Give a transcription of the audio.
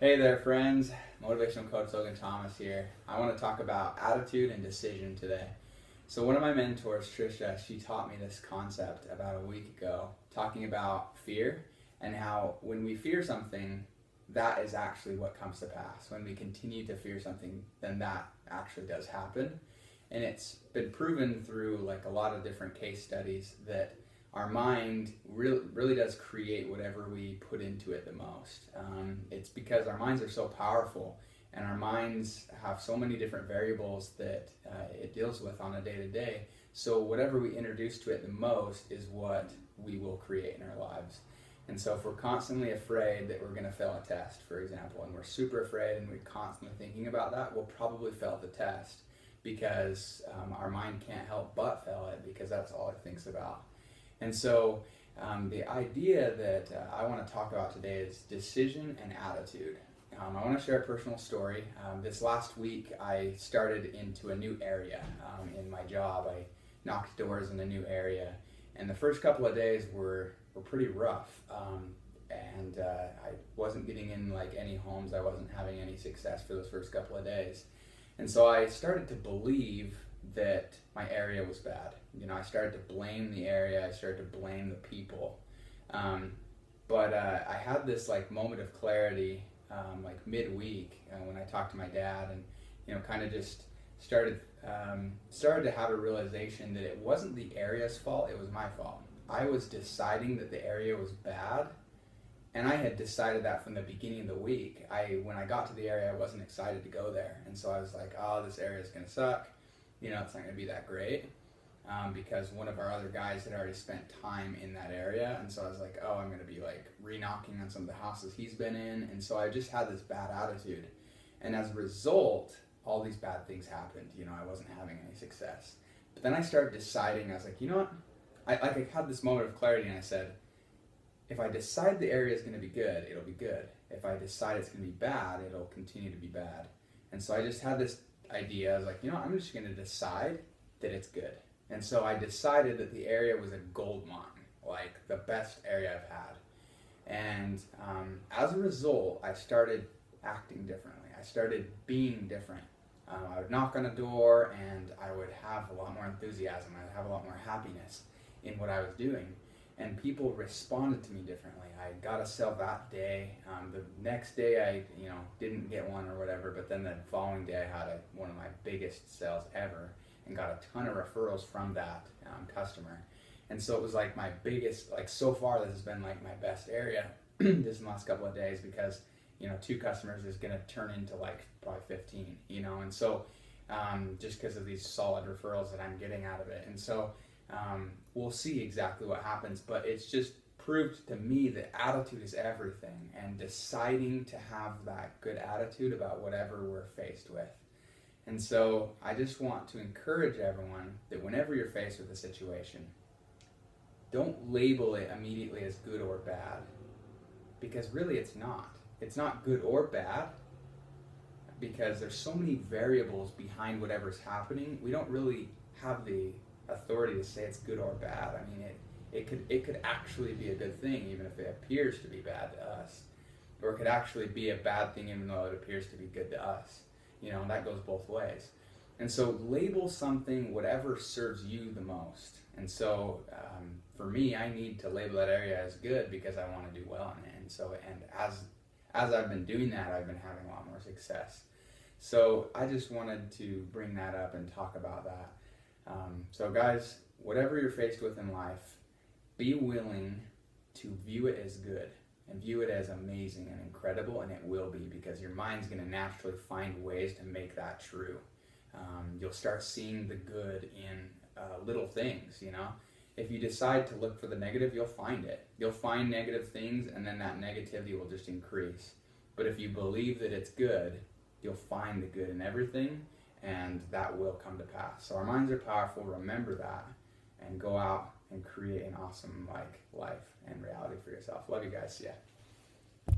Hey there, friends. Motivational Coach Logan Thomas here. I want to talk about attitude and decision today. So, one of my mentors, Trisha, she taught me this concept about a week ago, talking about fear and how when we fear something, that is actually what comes to pass. When we continue to fear something, then that actually does happen. And it's been proven through like a lot of different case studies that our mind really does create whatever we put into it the most. It's because our minds are so powerful and our minds have so many different variables that it deals with on a day to day. So, whatever we introduce to it the most is what we will create in our lives. And so, if we're constantly afraid that we're going to fail a test, for example, and we're super afraid and we're constantly thinking about that, we'll probably fail the test because our mind can't help but fail it because that's all it thinks about. And so the idea that I want to talk about today is decision and attitude. I want to share a personal story. This last week, I started into a new area in my job. I knocked doors in a new area, and the first couple of days were pretty rough. I wasn't getting in like any homes. I wasn't having any success for those first couple of days. And so I started to believe that my area was bad. I started to blame the area. I started to blame the people. But I had this like moment of clarity, like midweek when I talked to my dad, and kind of just started to have a realization that it wasn't the area's fault. It was my fault. I was deciding that the area was bad, and I had decided that from the beginning of the week. When I got to the area, I wasn't excited to go there, and so I was like, "Oh, this area is gonna suck. It's not gonna be that great." Because one of our other guys had already spent time in that area, and so I was like, "Oh, I'm gonna be like re-knocking on some of the houses he's been in," and so I just had this bad attitude, and as a result, all these bad things happened. I wasn't having any success. But then I started deciding. I was like, you know what? I had this moment of clarity, and I said, if I decide the area is going to be good, it'll be good. If I decide it's going to be bad, it'll continue to be bad. And so I just had this idea. I was like, I'm just going to decide that it's good. And so I decided that the area was a gold mine, like the best area I've had. And as a result, I started acting differently. I started being different. I would knock on a door and I would have a lot more enthusiasm. I'd have a lot more happiness in what I was doing. And people responded to me differently. I got a sale that day. The next day I didn't get one or whatever, but then the following day I had one of my biggest sales ever and got a ton of referrals from that customer. And so it was like my biggest, like so far this has been like my best area this last couple of days because two customers is going to turn into like probably 15, and so just because of these solid referrals that I'm getting out of it. And so we'll see exactly what happens, but it's just proved to me that attitude is everything, and deciding to have that good attitude about whatever we're faced with. And so I just want to encourage everyone that whenever you're faced with a situation, don't label it immediately as good or bad, because really it's not. It's not good or bad because there's so many variables behind whatever's happening. We don't really have the authority to say it's good or bad. I mean, it could actually be a good thing even if it appears to be bad to us, or it could actually be a bad thing even though it appears to be good to us. And that goes both ways. And so label something whatever serves you the most. And so for me, I need to label that area as good because I want to do well in it. And so, and as I've been doing that, I've been having a lot more success. So I just wanted to bring that up and talk about that. So guys, whatever you're faced with in life, be willing to view it as good and view it as amazing and incredible, and it will be, because your mind's going to naturally find ways to make that true. You'll start seeing the good in little things, If you decide to look for the negative, you'll find it. You'll find negative things, and then that negativity will just increase. But if you believe that it's good, you'll find the good in everything, and that will come to pass. So our minds are powerful. Remember that, and go out and create an awesome life and reality for yourself. Love you guys. See ya.